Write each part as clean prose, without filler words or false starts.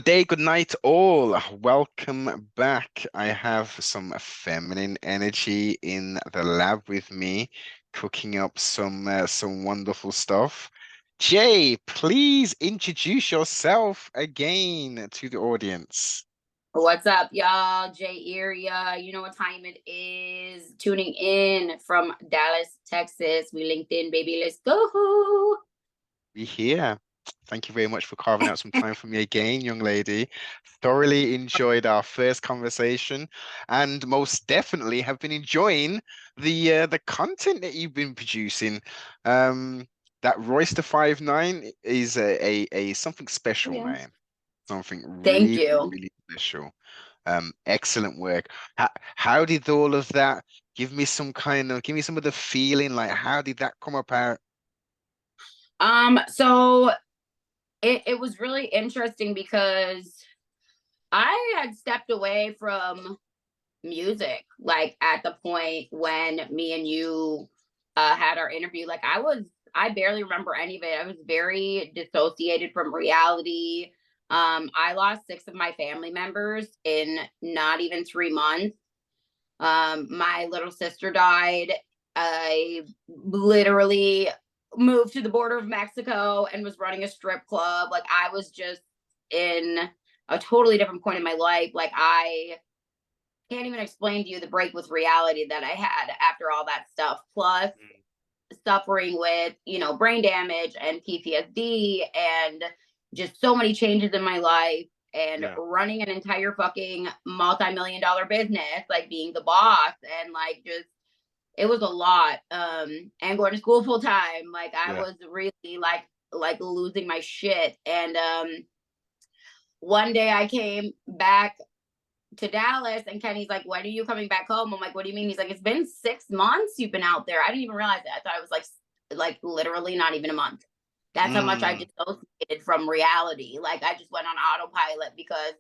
day, good night, all. Welcome back. I have some feminine energy in the lab with me, cooking up some wonderful stuff. Jay, please introduce yourself again to the audience. What's up, y'all? J Irja. You know what time it is. Tuning in from Dallas, Texas. We linked in, baby. Let's go. Be here. Thank you very much for carving out some time for me again, young lady. Thoroughly enjoyed our first conversation, and most definitely have been enjoying the content that you've been producing. Um, that Royster 59 is a something Oh, special, yeah. man. Something Thank really, you. really special. Excellent work. How did all of that give me some of the feeling, like how did that come about? So it was really interesting because I had stepped away from music, like at the point when me and you had our interview. I barely remember any of it. I was very dissociated from reality. I lost six of my family members in not even 3 months. My little sister died. I literally moved to the border of Mexico and was running a strip club. Like I was just in a totally different point in my life. Like I can't even explain to you the break with reality that I had after all that stuff. Plus suffering with, brain damage and PTSD and just so many changes in my life and Yeah. running an entire fucking multi-million dollar business, like being the boss and like just it was a lot. And going to school full time. Like I Yeah. was really like losing my shit. And one day I came back to Dallas and Kenny's like, when are you coming back home? I'm like, what do you mean? He's like, it's been 6 months you've been out there. I didn't even realize it. I thought it was like literally not even a month. That's how much I Mm, dissociated from reality. Like I just went on autopilot because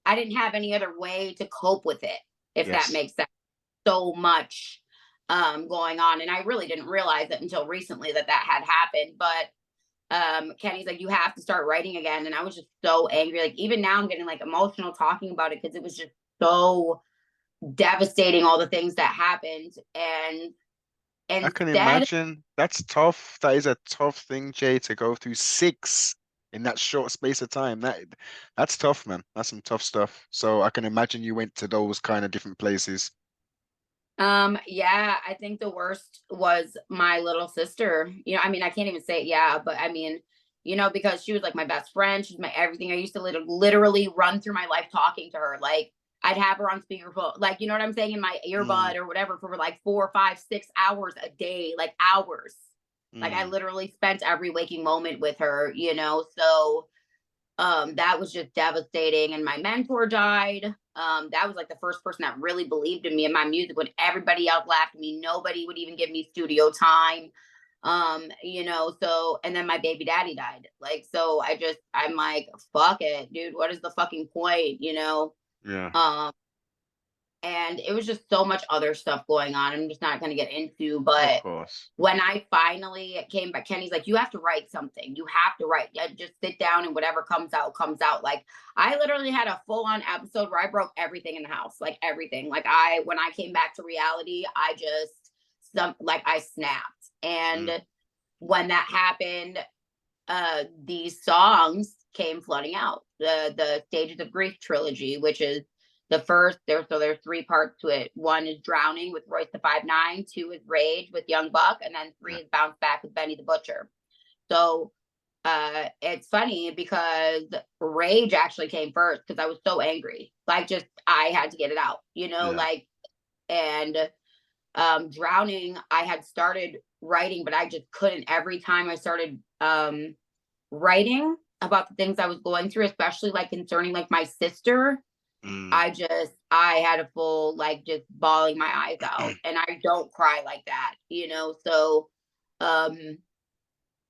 I didn't have any other way to cope with it, if that yes. makes sense. So much going on. And I really didn't realize it until recently that that had happened. But Kenny's like, you have to start writing again. And I was just so angry. Like even now I'm getting like emotional talking about it because it was just so devastating, all the things that happened. And I can instead, imagine. That's tough. That is a tough thing, Jay, to go through six in that short space of time. That's tough, man. That's some tough stuff. So I can imagine you went to those kind of different places. yeah, I think the worst was my little sister. I mean, I can't even say yeah, but I mean, because she was like my best friend, she's my everything. I used to literally run through my life talking to her. Like I'd have her on speakerphone, like you know what I'm saying, in my Mm, earbud or whatever for like 4, 5, 6 hours a day, like hours. Like I mm, literally spent every waking moment with her, So that was just devastating. And my mentor died. That was like the first person that really believed in me and my music when everybody else laughed at me. Nobody would even give me studio time. So and then my baby daddy died. Like, so I'm like, fuck it, dude. What is the fucking point? yeah, Um, and it was just so much other stuff going on. I'm just not gonna get into, of but course. when I finally came back, Kenny's like, you have to write something. You have to write. Yeah, just sit down and whatever comes out, comes out. Like I literally had a full-on episode where I broke everything in the house, like everything. Like when I came back to reality, I snapped. Mm, And when that happened, these songs came flooding out. The Stages of Grief trilogy, which is the first there's three parts to it. One is Drowning with Royce the 5'9", two is Rage with Young Buck, and then three yeah. is Bounce Back with Benny the Butcher. So it's funny because Rage actually came first because I was so angry. Like just I had to get it out, Yeah. and Drowning, I had started writing, but I just couldn't. Every time I started writing about the things I was going through, especially like concerning like my sister, Mm, I had a full like just bawling my eyes out. And I don't cry like that. So um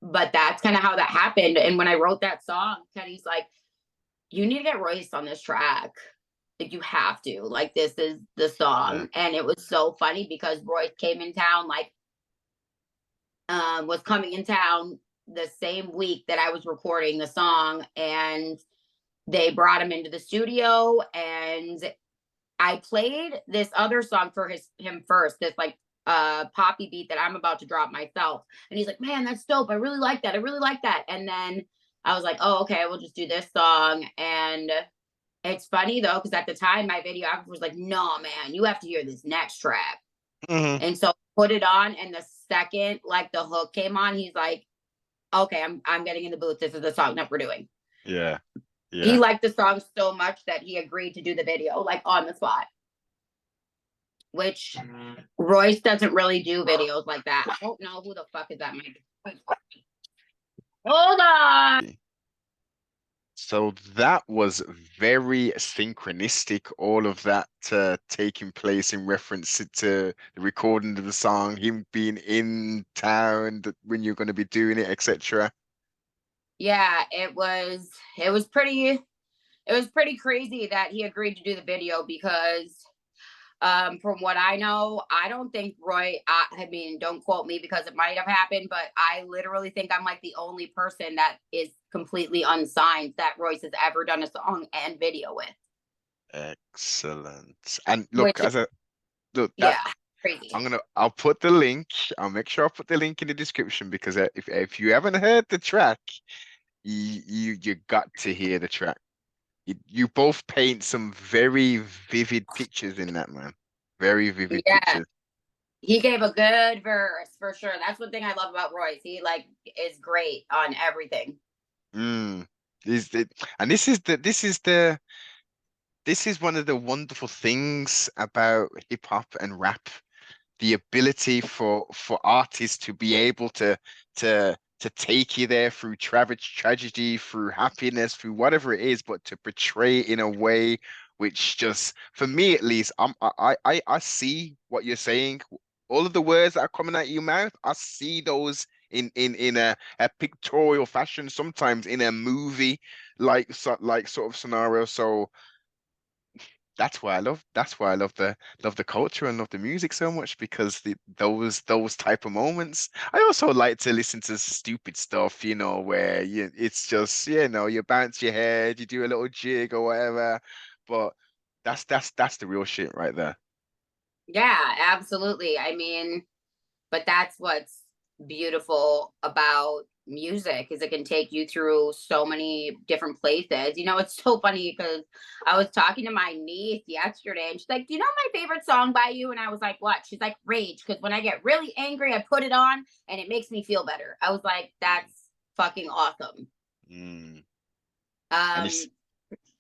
but that's kind of how that happened. And when I wrote that song, Kenny's like, you need to get Royce on this track. Like you have to. Like this is the yeah. song. And it was so funny because Royce came in town like was coming in town the same week that I was recording the song. And they brought him into the studio, and I played this other song for him first, this like poppy beat that I'm about to drop myself. And he's like, man, that's dope. I really like that. I really like that. And then I was like, oh, okay, we'll just do this song. And it's funny though, because at the time my videographer was like, no, man, you have to hear this next track. Mm-hmm. And so put it on, and the second like the hook came on, he's like, okay, I'm getting in the booth. This is the song that we're doing. Yeah. He Yeah. liked the song so much that he agreed to do the video, like on the spot. Which Royce doesn't really do videos like that. I don't know who the fuck is that. Hold on. So that was very synchronistic, all of that taking place in reference to the recording of the song, him being in town when you're going to be doing it, etc. Yeah, it was pretty crazy that he agreed to do the video, because from what I know, I don't think I mean, don't quote me because it might have happened, but I literally think I'm like the only person that is completely unsigned that Royce has ever done a song and video with. Excellent. And look, Which, look that yeah, crazy. I'll put the link. I'll make sure I put the link in the description, because if you haven't heard the track, you got to hear the track. You both paint some very vivid pictures in that, man. Very vivid Yeah, pictures. he gave a good verse for sure. That's one thing I love about Royce. He like is great on everything. Mm. Is it, and this is one of the wonderful things about hip hop and rap, the ability for artists to be able to take you there through tragedy, through happiness, through whatever it is, but to portray it in a way which just, for me at least, I see what you're saying. All of the words that are coming out of your mouth, I see those in a pictorial fashion, sometimes in a movie like sort of scenario. So that's why I love the culture and love the music so much, because those type of moments. I also like to listen to stupid stuff, where it's just, you bounce your head, you do a little jig or whatever. But that's the real shit right there. Yeah, absolutely. I mean, but that's what's beautiful about music, is it can take you through so many different places. It's so funny because I was talking to my niece yesterday, and she's like, do you know my favorite song by you? And I was like, what? She's like, Rage, because when I get really angry I put it on and it makes me feel better. I was like, that's fucking awesome. Mm. And um it's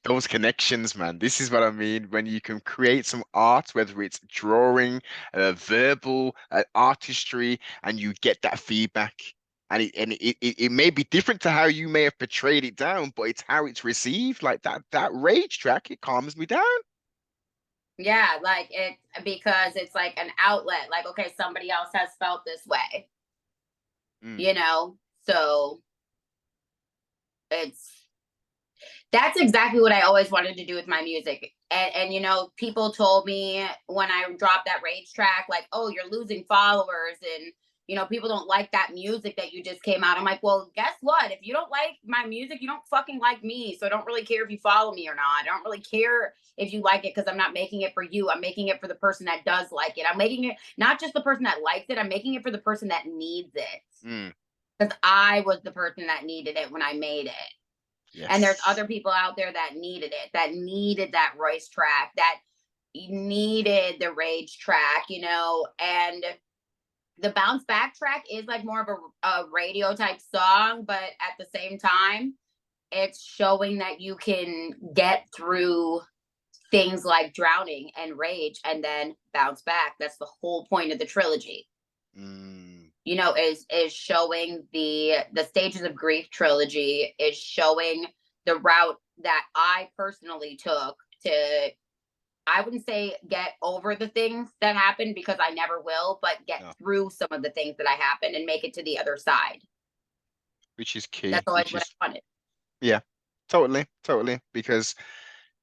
those connections, man. This is what I mean when you can create some art, whether it's drawing, verbal, artistry, and you get that feedback. And it may be different to how you may have portrayed it down, but it's how it's received. Like that rage track, it calms me down. yeah, like it, because it's like an outlet, like, okay, somebody else has felt this way, Mm, you know so it's that's exactly what I always wanted to do with my music. And people told me when I dropped that Rage track, like, oh, you're losing followers, and people don't like that music that you just came out. I'm like, well, guess what? If you don't like my music, you don't fucking like me. So I don't really care if you follow me or not. I don't really care if you like it, because I'm not making it for you. I'm making it for the person that does like it. I'm making it not just the person that likes it. I'm making it for the person that needs it. mm, Because I was the person that needed it when I made it. And there's yes. other people out there that needed it, that needed that Royce track, that needed the Rage track, and the Bounce Back track is like more of a radio type song, but at the same time, it's showing that you can get through things like Drowning and Rage and then bounce back. That's the whole point of the trilogy. Mm, Is showing the Stages of Grief trilogy, is showing the route that I personally took to, I wouldn't say get over the things that happened, because I never will, but get no, through some of the things that I happened and make it to the other side. which is key, That's always which what is, I wanted. yeah, totally, totally. Because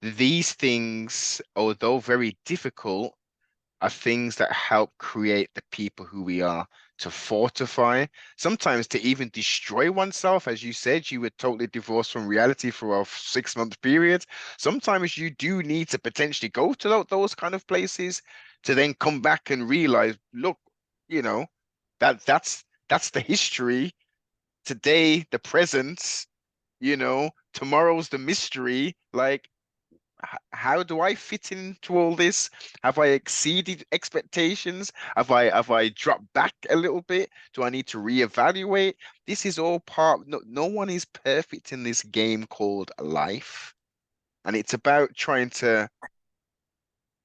these things, although very difficult, are things that help create the people who we are, to fortify, sometimes to even destroy oneself. As you said, you were totally divorced from reality for a 6 month period. Sometimes you do need to potentially go to those kind of places to then come back and realize, look, you know, that's the history. Today, the present, tomorrow's the mystery. Like, how do I fit into all this? Have I exceeded expectations? Have I dropped back a little bit? Do I need to reevaluate? This is all part. No one is perfect in this game called life, and it's about trying to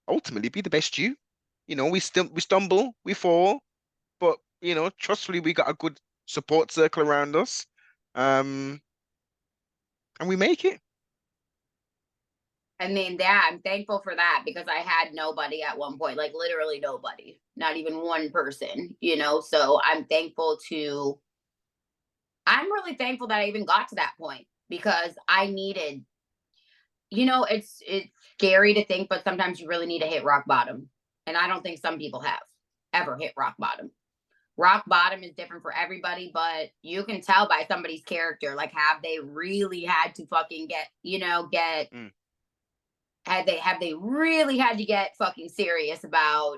ultimately be the best you. We stumble, we fall, but trustfully, we got a good support circle around us, um, and we make it. I mean, yeah, I'm thankful for that because I had nobody at one point, like literally nobody, not even one person, So I'm really thankful that I even got to that point because I needed, it's scary to think, but sometimes you really need to hit rock bottom. And I don't think some people have ever hit rock bottom. Rock bottom is different for everybody, but you can tell by somebody's character, like, have they really had to fucking Mm. have they really had to get fucking serious about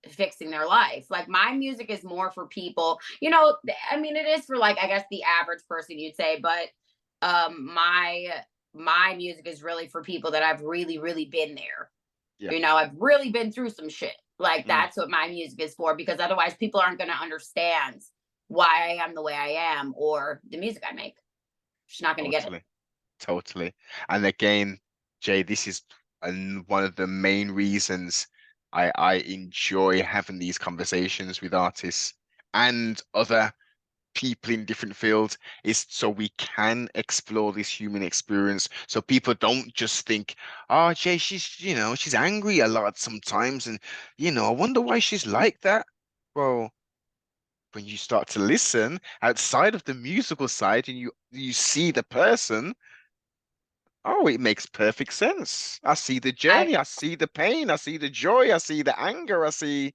fixing their life? Like, my music is more for people, I mean, it is for, like, I guess the average person, you'd say, but my music is really for people that I've really, really been there. Yeah. I've really been through some shit. Like, Mm. that's what my music is for, because otherwise people aren't going to understand why I am the way I am or the music I make. Just not going to get it. Totally. Totally. And again, Jay, this is one of the main reasons I enjoy having these conversations with artists and other people in different fields, is so we can explore this human experience. So people don't just think, oh, Jay, she's angry a lot sometimes. And, I wonder why she's like that. Well, when you start to listen outside of the musical side and you see the person, oh, it makes perfect sense. I see the I journey, I see the pain, I see the joy, I see the anger, I see.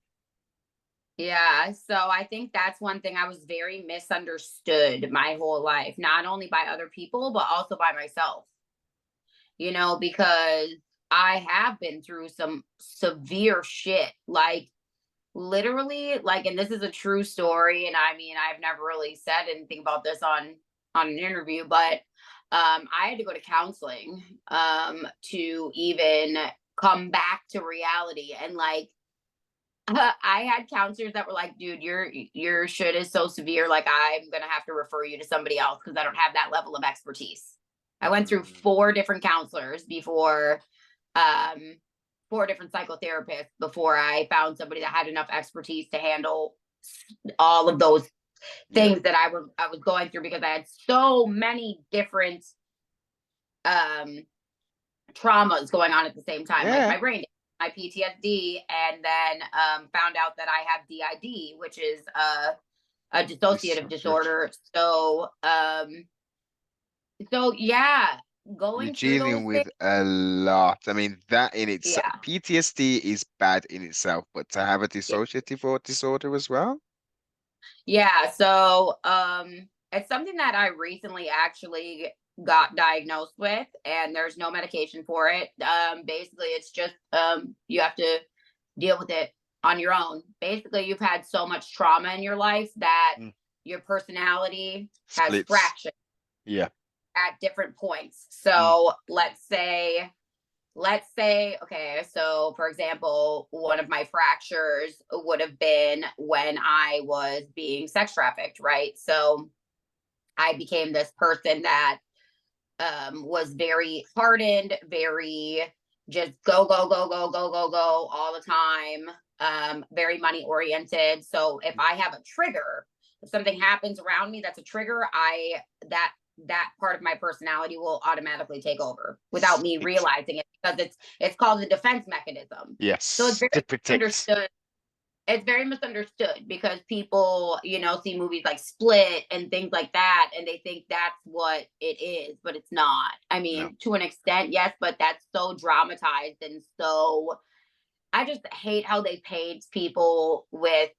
Yeah, so I think that's one thing. I was very misunderstood my whole life, not only by other people, but also by myself, because I have been through some severe shit. Like, literally, like, and this is a true story. And I mean, I've never really said anything about this on an interview, but I had to go to counseling to even come back to reality. And, like, I had counselors that were like, dude, your shit is so severe. Like, I'm gonna have to refer you to somebody else because I don't have that level of expertise. I went through Mm, 4 different counselors before, um, 4 different psychotherapists before I found somebody that had enough expertise to handle all of those yeah, things that I was going through, because I had so many different um traumas going on at the same time, like yeah, my brain, my PTSD, and then found out that I have DID, which is a dissociative dissociative. disorder. So yeah, You're going through those dealing things. with a lot. I mean, that in itself, Yeah, PTSD is bad in itself, but to have a yeah, dissociative or disorder as well? yeah. So it's something that I recently actually got diagnosed with, and there's no medication for it. Basically, it's just you have to deal with it on your own. Basically, you've had so much trauma in your life that Mm. your personality has Splits. fractured Yeah. at different points. Mm. So let's say, okay, so for example, one of my fractures would have been when I was being sex trafficked, right? So I became this person that was very hardened, very just go, go, go, go, go, go, go all the time, very money oriented. So if I have a trigger, if something happens around me that's a trigger, that part of my personality will automatically take over without me It, realizing it, because it's called the defense mechanism. So yes, to protect. it's very misunderstood because people, see movies like Split and things like that, and they think that's what it is, but it's not. I No. mean, to an extent, yes, but that's so dramatized and so I just hate how they paint people with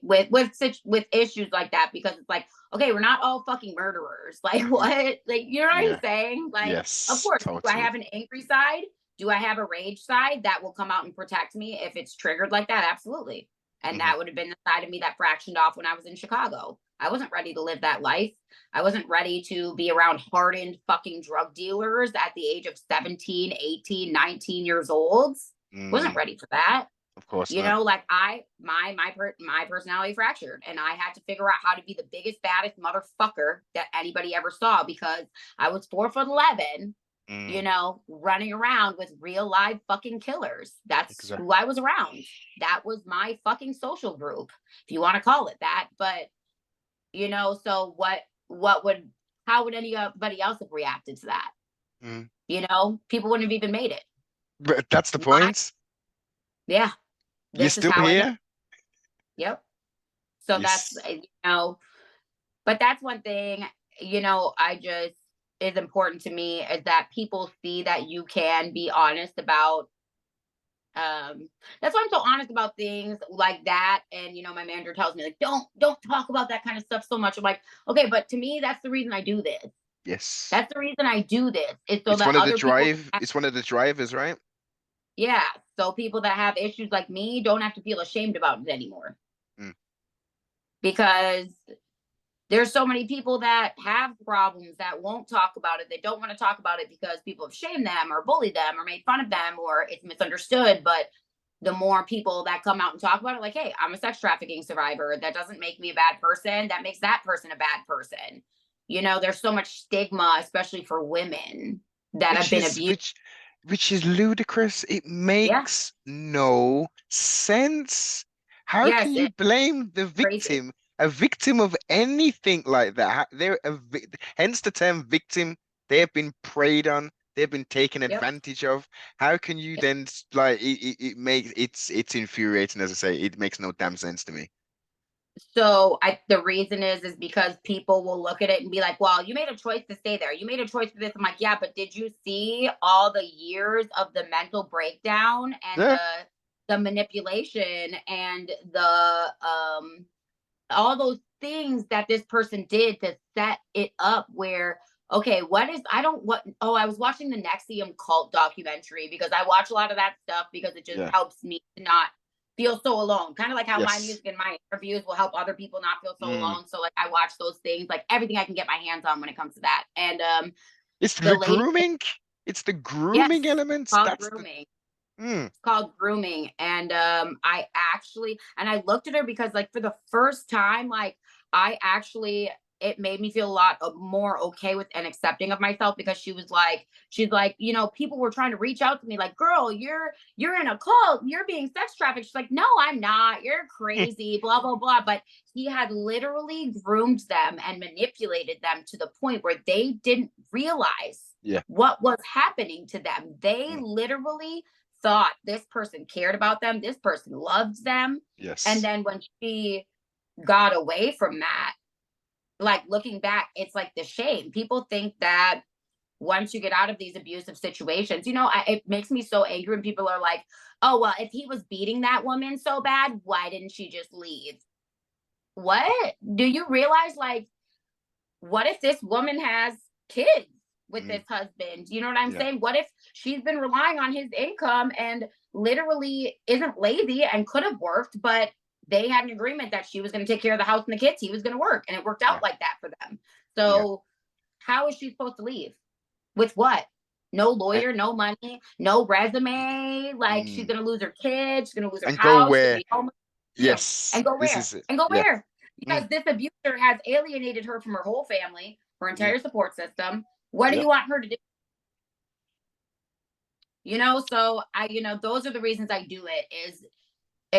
with issues like that, because it's like, okay, we're not all fucking murderers. Like, Mhm. what? Like, you know what I'm Yeah. saying? Like, of Yes, course, do I totally. have an angry side? Do I have a rage side that will come out and protect me if it's triggered like that? Absolutely. And Hmm. that would have been the side of me that fractioned off when I was in Chicago. I wasn't ready to live that life. I wasn't ready to be around hardened fucking drug dealers at the age of 17, 18, 19 years old. Wasn't Mm, ready for that. of course You not. know, like my personality fractured, and I had to figure out how to be the biggest, baddest motherfucker that anybody ever saw, because I was 4'11", you Mm, know, running around with real live fucking killers. That's exactly. who I was around. That was my fucking social group, if you want to call it that. But you know, so what would how would anybody else have reacted to that? Mm. You know, people wouldn't have even made it. But that's the My point. Yeah, You're this is still how I know. here. Yep. So that's, Yes. you know, but that's one thing, you know, I just is important to me, is that people see that you can be honest about, that's why I'm so honest about things like that. And you know, my manager tells me, like, don't talk about that kind of stuff so much. I'm like, okay, but to me, that's the reason I do this. Yes. That's the reason I do this. Is so It's that one of the other people, drive. It's one of the drivers, right? yeah, so people that have issues like me don't have to feel ashamed about it anymore. Mm. Because there's so many people that have problems that won't talk about it. They don't want to talk about it because people have shamed them or bullied them or made fun of them or it's misunderstood. But the more people that come out and talk about it, like, hey, I'm a sex trafficking survivor, that doesn't make me a bad person. That makes that person a bad person. You know, there's so much stigma, especially for women that have Which been is abused. which is ludicrous. It Yeah. makes no sense. How can Yes. you It's blame the crazy. victim, a victim of anything like that? They're hence the term victim. They've been preyed on. They've been taken Yep. advantage of. How can you Yep. then like it makes it's infuriating, as I say. It makes no damn sense to me. So the reason is because people will look at it and be like, well, you made a choice to stay there. You made a choice for this. I'm like, yeah, but did you see all the years of the mental breakdown and Yeah. the manipulation and the all those things that this person did to set it up where, okay, what is, I don't, what, oh, I was watching the Nexium cult documentary, because I watch a lot of that stuff because it just Yeah. helps me to not feel so alone. Kind of like how my Yes. music and my interviews will help other people not feel so Mm. alone. So like I watch those things, like everything I can get my hands on when it comes to that. And It's the the lady, grooming. It's the grooming yes, elements. called That's the grooming. mm. Called grooming. And I actually, and I looked at her because like for the first time, like I actually, it made me feel a lot more okay with and accepting of myself, because she's like, you know, people were trying to reach out to me like, girl, you're in a cult, you're being sex trafficked. She's like, no, I'm not, you're crazy, blah blah blah. But he had literally groomed them and manipulated them to the point where they didn't realize Yeah. what was happening to them. They Mm. literally thought this person cared about them, this person loved them. And Yes. then when she got away from that, like looking back, it's like the shame. People think that once you get out of these abusive situations, you know, it makes me so angry when people are like, oh, well, if he was beating that woman so bad, why didn't she just leave? What? Do you realize, like, what if this woman has kids with Mm. this husband? You know what I'm Yeah. saying? What if she's been relying on his income and literally isn't lazy and could have worked, but they had an agreement that she was going to take care of the house and the kids, he was going to work, and it worked Yeah. out like that for them. Yeah. So how is she supposed to leave? With what? No And, lawyer, no money, no resume. Like, she's mm. going to lose her kids, she's going to lose her And go house, she's going to where? be homeless. Damn. Yes. And go This where? is it. And go Yeah. where? Mm. Because this abuser has alienated her from her whole family, her Mm. entire support system. What do Yep. you want her to do? You know, so I, you know, those are the reasons I do it, is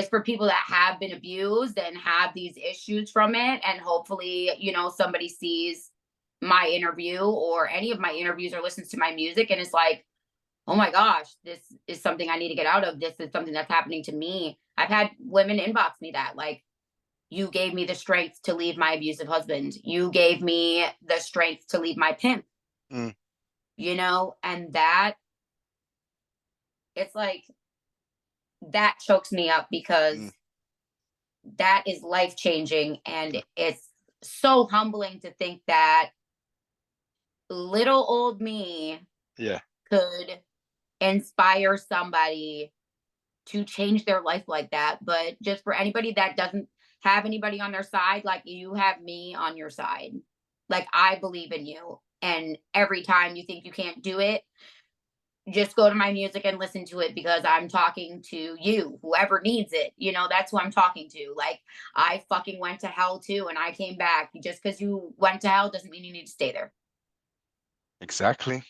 for people that have been abused and have these issues from it. And hopefully, you know, somebody sees my interview or any of my interviews or listens to my music and is like, oh my gosh, this is something I need to get out of. This is something that's happening to me. I've had women inbox me that, like, you gave me the strength to leave my abusive husband. You gave me the strength to leave my pimp, Mm. you know, and that, it's like, that chokes me up because Mm, that is life changing, and it's so humbling to think that little old me yeah, could inspire somebody to change their life like that. But just for anybody that doesn't have anybody on their side, like, you have me on your side. Like, I believe in you. And every time you think you can't do it, just go to my music and listen to it, because I'm talking to you, whoever needs it. That's who I'm talking to. Like, I fucking went to hell too, and I came back. Just because you went to hell doesn't mean you need to stay there. exactly.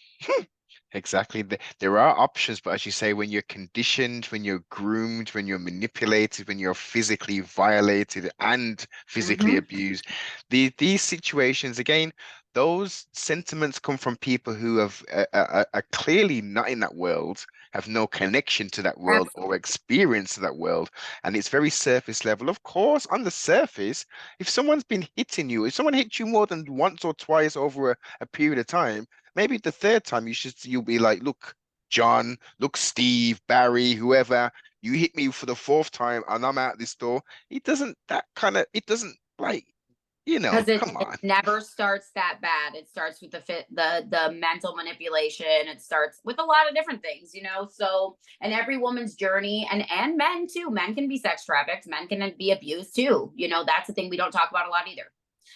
Exactly. There are options, but as you say, when you're conditioned, when you're groomed, when you're manipulated, when you're physically violated and physically Hmm. abused, these situations, again, those sentiments come from people who are clearly not in that world, have no connection to that world or Absolutely. experience to that world. And it's very surface level. Of course, on the surface, if someone's been hitting you, if someone hits you more than once or twice over a period of time, maybe the third time you'll be like, look, John, look, Steve, Barry, whoever, you hit me for the fourth time and I'm out this door. It doesn't like, Because it, come it on. never starts that bad. It starts with the mental manipulation. It starts with a lot of different things. So, and every woman's journey, and men too. Men can be sex trafficked. Men can be abused too. That's the thing we don't talk about a lot either.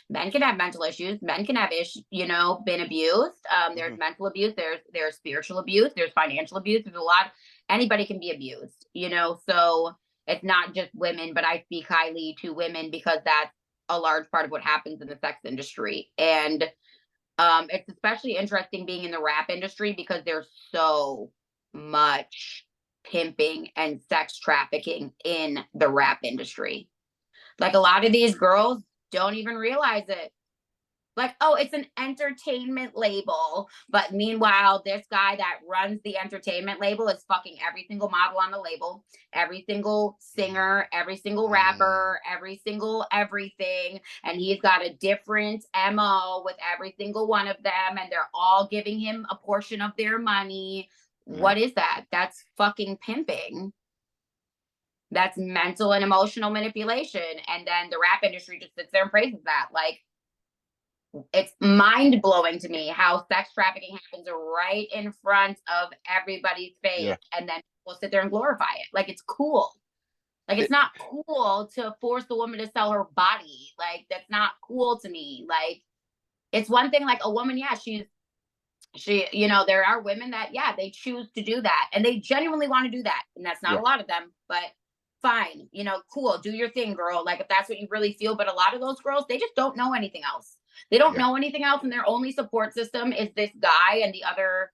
Men can have mental issues. Men can have been abused. There's Mhm. mental abuse. There's spiritual abuse. There's financial abuse. There's a lot. Anybody can be abused. So it's not just women, but I speak highly to women because that's a large part of what happens in the sex industry. And it's especially interesting being in the rap industry because there's so much pimping and sex trafficking in the rap industry. Like, a lot of these girls don't even realize it. Like, oh, it's an entertainment label. But meanwhile, this guy that runs the entertainment label is fucking every single model on the label, every single singer, every single Mm, rapper, every single everything. And he's got a different MO with every single one of them. And they're all giving him a portion of their money. yeah. What is that? That's fucking pimping. That's mental and emotional manipulation. And then the rap industry just sits there and praises that. Like, it's mind blowing to me how sex trafficking happens right in front of everybody's Yeah. face, and then people sit there and glorify it. Like, it's cool. Like, it's Th- not cool to force the woman to sell her body. Like, that's not cool to me. Like, it's one thing, like, a woman, yeah, there are women that, yeah, they choose to do that and they genuinely want to do that. And that's not yeah. a lot of them, but fine, cool, do your thing, girl. Like, if that's what you really feel. But a lot of those girls, they just don't know anything else. They don't Yeah. know anything else. And their only support system is this guy and the other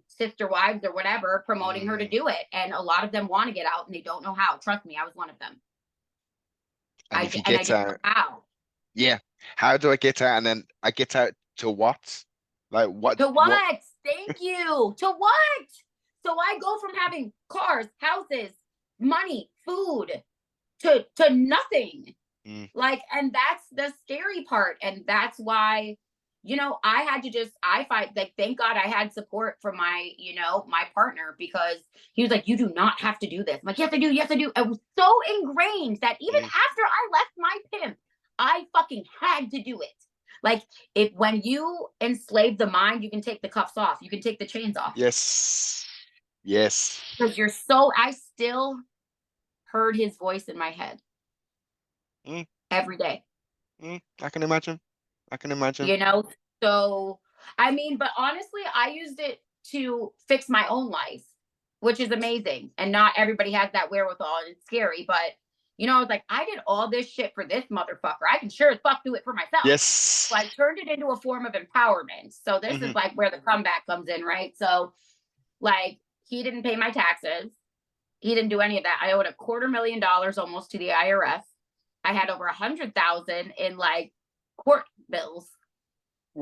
sister wives or whatever promoting her to Mm. do it. And a lot of them want to get out and they don't know how. Trust me, I was one of them. And if you And I get didn't know out, how. yeah. How do I get out? And then I get out to what? Like To what? what? Thank you. To what? So I go from having cars, houses, money, food to nothing. Mm, Like, and that's the scary part. And that's why, I had to I fight, like, thank God I had support from my partner, because he was like, you do not have to do this. I'm like, yes, I do. Yes, I do. It was so ingrained that even mm. after I left my pimp, I fucking had to do it. Like, if when you enslave the mind, you can take the cuffs off, you can take the chains off, Yes. Yes. because I still heard his voice in my head Mm, every day. I can imagine. I can imagine. you know so, I mean, but honestly, I used it to fix my own life, which is amazing, and not everybody has that wherewithal, and it's scary. But I was like, I did all this shit for this motherfucker, I can sure as fuck do it for myself. So I Yes. turned it into a form of empowerment. So this is Hmm. like where the comeback comes in, right? So, like, he didn't pay my taxes, he didn't do any of that. I owed $250,000 almost to the IRS. I had over 100,000 in, like, court bills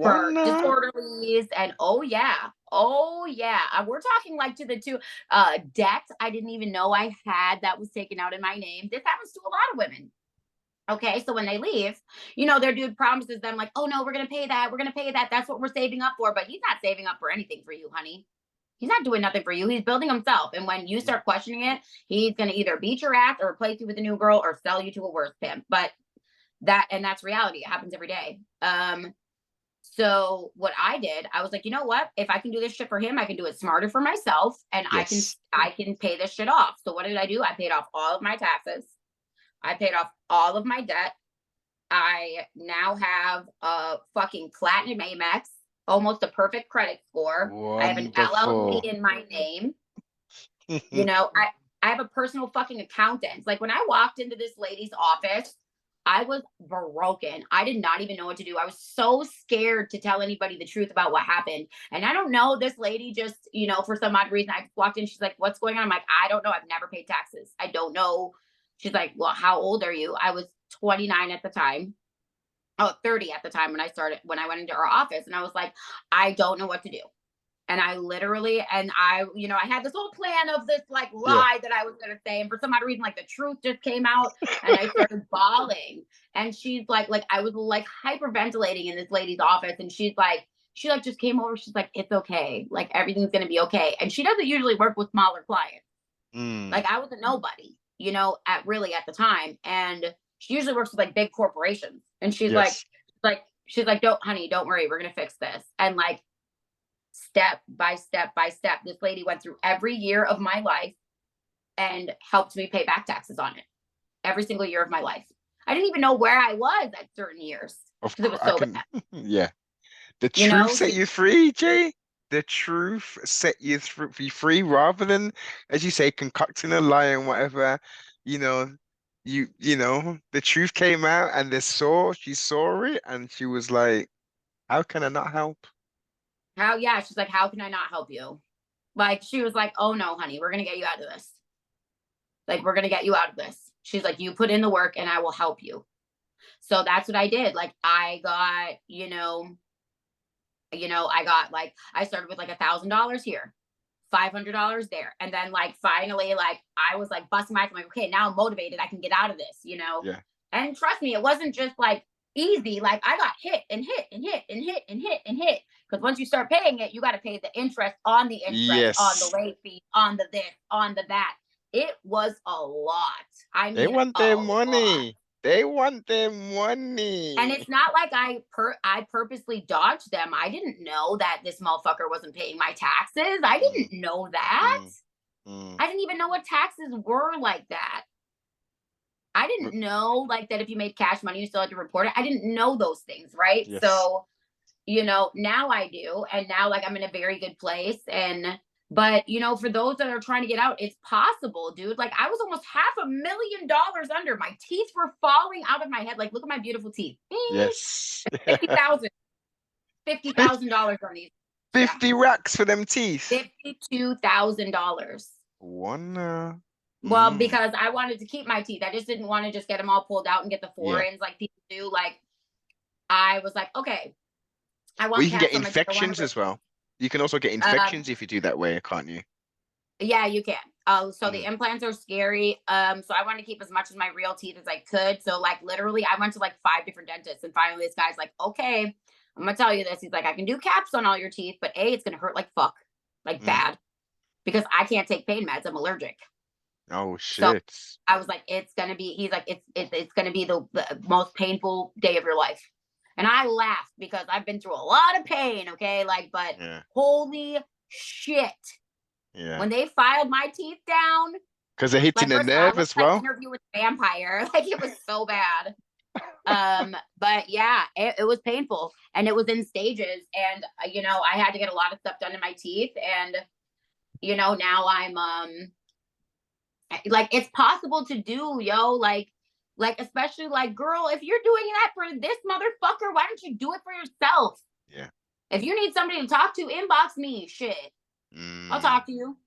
for One. disorderlies. And oh yeah, we're talking like to the two debt I didn't even know I had that was taken out in my name. This happens to a lot of women. Okay, so when they leave, their dude promises them, like, oh no, we're gonna pay that, that's what we're saving up for. But he's not saving up for anything for you, honey. He's not doing nothing for you. He's building himself. And when you start questioning it, he's going to either beat your ass or replace you with a new girl or sell you to a worse pimp. But that's reality. It happens every day. So what I did, I was like, you know what? If I can do this shit for him, I can do it smarter for myself, and Yes. I can pay this shit off. So what did I do? I paid off all of my taxes. I paid off all of my debt. I now have a fucking platinum Amex, almost a perfect credit score. I have an LLC Wonderful. in my name. You know, I have a personal fucking accountant. Like when I walked into this lady's office, I was broken. I did not even know what to do. I was so scared to tell anybody the truth about what happened. And I don't know, this lady just, you know, for some odd reason, I walked in, she's like, what's going on? I'm like, I don't know. I've never paid taxes. I don't know. She's like, well, how old are you? I was 29 at the time. Oh, 30 at the time when I went into her office. And I was like, I don't know what to do. And I literally, and I, you know, I had this whole plan of this like Yeah. lie that I was going to say. And for some odd reason, like the truth just came out and I started bawling. And she's like I was like hyperventilating in this lady's office. And she just came over. She's like, it's okay. Like everything's going to be okay. And she doesn't usually work with smaller clients. Like I was a nobody, you know, at the time. And she usually works with like big corporations. And she's Yes. like, don't, honey, don't worry. We're going to fix this. And like, step by step by step, this lady went through every year of my life and helped me pay back taxes on it every single year of my life. I didn't even know where I was at certain years Of because it was course, so bad. yeah. The You truth know, set you free, Jay. The truth set you free rather than, as you say, concocting a lie and whatever. You know, the truth came out and she saw it and she was like, how can I not help? she's like, how can I not help you? Like, she was like, oh no, honey, we're going to get you out of this. Like, we're going to get you out of this. She's like, you put in the work and I will help you. So that's what I did. Like, I got, I got like, I started with like $1,000 here, $500 there. And then like, finally, like I was like busting my ass. I'm like, okay, now I'm motivated. I can get out of this, Yeah. And trust me, it wasn't just like easy. Like I got hit and hit and hit and hit and hit and hit. Because once you start paying it, you got to pay the interest on the interest, on the Yes. late fee, on the this, on the that. It was a lot. I They mean, want a their lot. money. They want their And money. it's not like I purposely dodged them. I didn't know that this motherfucker wasn't paying my taxes. I Mm, didn't know that. mm, mm. I didn't even know what taxes were like that. I But didn't know like that if you made cash money, you still had to report it. I didn't know those things, right? yes. So, now I do. And now like I'm in a very good place. But for those that are trying to get out, it's possible, dude. Like I was almost $500,000 under. My teeth were falling out of my head. Like, look at my beautiful teeth. Yes. 50,000, $50,000 on these. Yeah. 50 racks for them teeth. $52,000. Wanna. Well, Mm, because I wanted to keep my teeth. I just didn't want to just get them all pulled out and get the yeah. four-ins like people do. Like I was like, okay, I Well, want you can get caps on my teeth. I want infections to as well. You can also get um, infections if you do that way, can't you? yeah, you can. So the Mm, implants are scary. So I wanted to keep as much of my real teeth as I could. So like literally I went to like 5 different dentists and finally this guy's like, okay, I'm gonna tell you this. He's like, I can do caps on all your teeth, but it's gonna hurt like fuck. Like mm. bad. Because I can't take pain meds. I'm allergic. Oh So shit. I was like, it's gonna be. He's like, it's gonna be the most painful day of your life. And I laughed because I've been through a lot of pain. Okay, like, but Yeah. holy shit, Yeah. when they filed my teeth down, Because they're hitting like the first of all, I nerve looked as like well. Interview with a Vampire. Like it was so bad. But yeah, it was painful and it was in stages. And I had to get a lot of stuff done in my teeth. And now I'm like it's possible to do, yo, like especially like girl, if you're doing that for this motherfucker, why don't you do it for yourself? Yeah. If you need somebody to talk to, inbox me. Shit, I'll Mm, talk to you.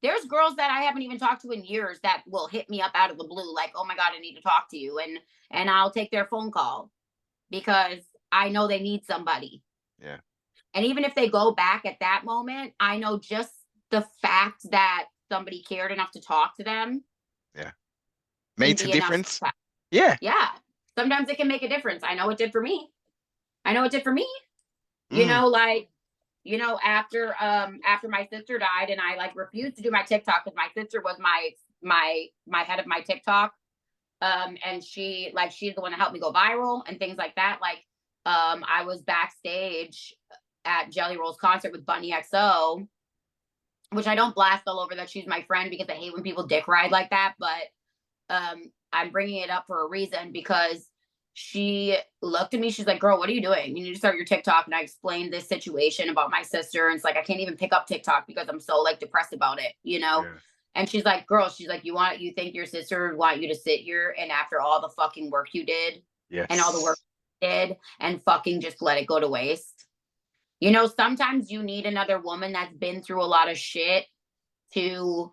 There's girls that I haven't even talked to in years that will hit me up out of the blue like, oh my god, I need to talk to you, and I'll take their phone call because I know they need somebody. yeah. And even if they go back at that moment, I know just the fact that somebody cared enough to talk to them Yeah. can Made a be enough. difference. Yeah. Yeah, sometimes it can make a difference. I know it did for me. I know it did for me. Mm, Like you know, after my sister died, and I like refused to do my TikTok because my sister was my head of my TikTok. And she's the one that helped me go viral and things like that. Like, I was backstage at Jelly Roll's concert with Bunny XO, which I don't blast all over that she's my friend because I hate when people dick ride like that. But I'm bringing it up for a reason, because she looked at me. She's like, girl, what are you doing? You need to start your TikTok. And I explained this situation about my sister. And it's like, I can't even pick up TikTok because I'm so like depressed about it, you know? Yeah. And she's like, girl, she's like, you think your sister would want you to sit here and after all the fucking work you did Yes. and all the work you did and fucking just let it go to waste? You know, sometimes you need another woman that's been through a lot of shit to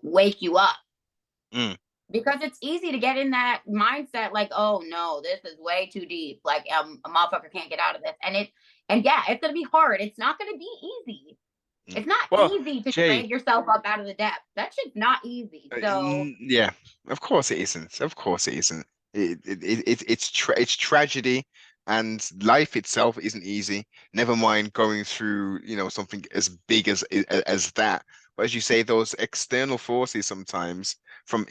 wake you up. Mm. Because it's easy to get in that mindset, like, oh no, this is way too deep. Like, a motherfucker can't get out of this. And yeah, it's gonna be hard. It's not gonna be easy. It's not Well, easy to Jay, drag yourself up out of the depths. That shit's not easy. So yeah, of course it isn't. Of course it isn't. It's tragedy, and life itself isn't easy. Never mind going through, something as big as that. But as you say, those external forces sometimes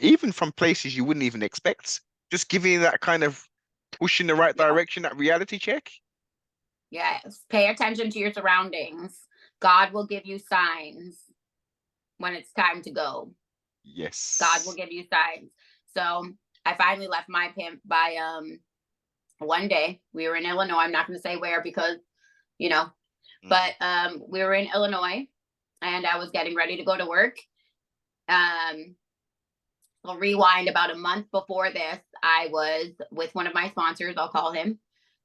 even from places you wouldn't even expect, just giving you that kind of push in the right direction, that reality check. yes, pay attention to your surroundings. God will give you signs when it's time to go. Yes. God will give you signs. So I finally left my pimp by one day. We were in Illinois. I'm not gonna say where because, but we were in Illinois and I was getting ready to go to work. I'll rewind about a month before this. I was with one of my sponsors, I'll call him,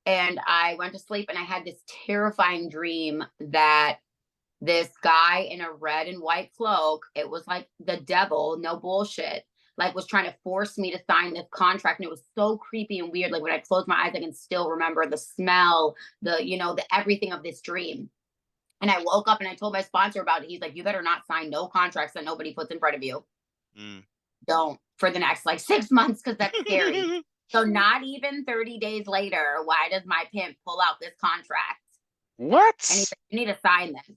and I went to sleep and I had this terrifying dream that this guy in a red and white cloak, it was like the devil, no bullshit, like was trying to force me to sign this contract. And it was so creepy and weird. Like when I close my eyes, I can still remember the smell, the everything of this dream. And I woke up and I told my sponsor about it. He's like, you better not sign no contracts that nobody puts in front of you. Don't for the next like 6 months, because that's scary. So not even 30 days later, why does my pimp pull out this contract? What? And he's like, you need to sign this.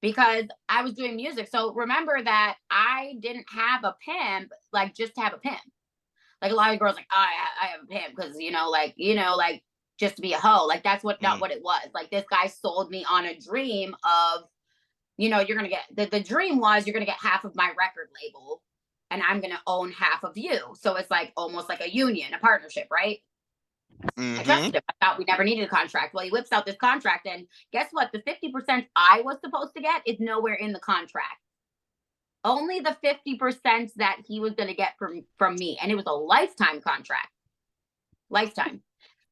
Because I was doing music. So remember that I didn't have a pimp, like just to have a pimp. Like a lot of girls like, oh, I have a pimp because, like just to be a hoe. Like that's not what it was. Like this guy sold me on a dream of, you're going to get, the dream was you're going to get half of my record label and I'm going to own half of you. So it's like almost like a union, a partnership, right? I trusted him. I thought we never needed a contract. Well, he whips out this contract, and guess what? The 50% I was supposed to get is nowhere in the contract. Only the 50% that he was going to get from me, and it was a lifetime contract. Lifetime.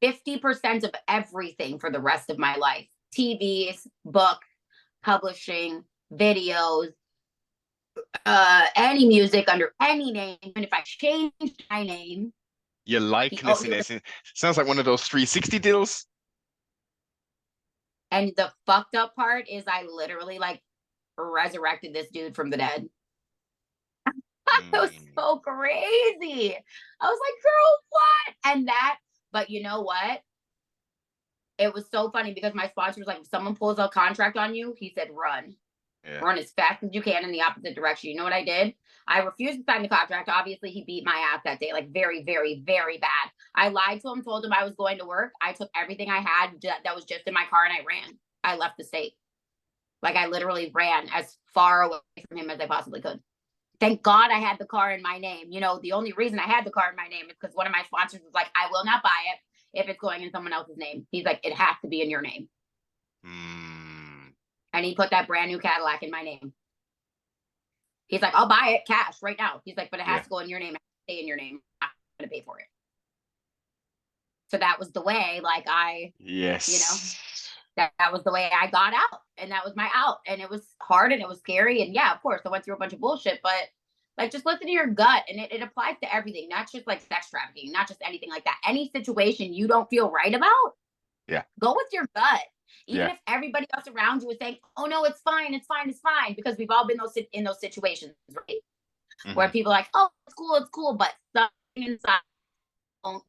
50% of everything for the rest of my life. TVs, books, publishing, videos, any music under any name. And if I changed my name, your likeness in it sounds like one of those 360 deals. And the fucked up part is I literally like resurrected this dude from the dead. It was so crazy. I was like, girl, what? And but you know what? It was so funny because my sponsor was like, if someone pulls a contract on you, he said, run. Yeah. Run as fast as you can in the opposite direction. You know what I did? I refused to sign the contract. Obviously, he beat my ass that day, like very, very, very bad. I lied to him, told him I was going to work. I took everything I had that was just in my car and I ran. I left the state. Like I literally ran as far away from him as I possibly could. Thank God I had the car in my name. The only reason I had the car in my name is because one of my sponsors was like, I will not buy it if it's going in someone else's name. He's like, it has to be in your name. And he put that brand new Cadillac in my name. He's like, I'll buy it cash right now. He's like, but it has to go in your name. It has to stay in your name. I'm going to pay for it. So that was the way, like that was the way I got out. And that was my out. And it was hard and it was scary. And yeah, of course, I went through a bunch of bullshit, but like just listen to your gut. And it applies to everything, not just like sex trafficking, not just anything like that. Any situation you don't feel right about, go with your gut. Even if everybody else around you is saying, oh no, it's fine, it's fine, it's fine. Because we've all been in those situations, right? Where people are like, oh, it's cool. But something inside don't.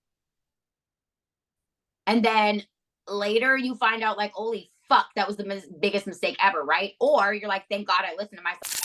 And then later you find out like, holy fuck, that was the biggest mistake ever, right? Or you're like, thank God I listened to myself.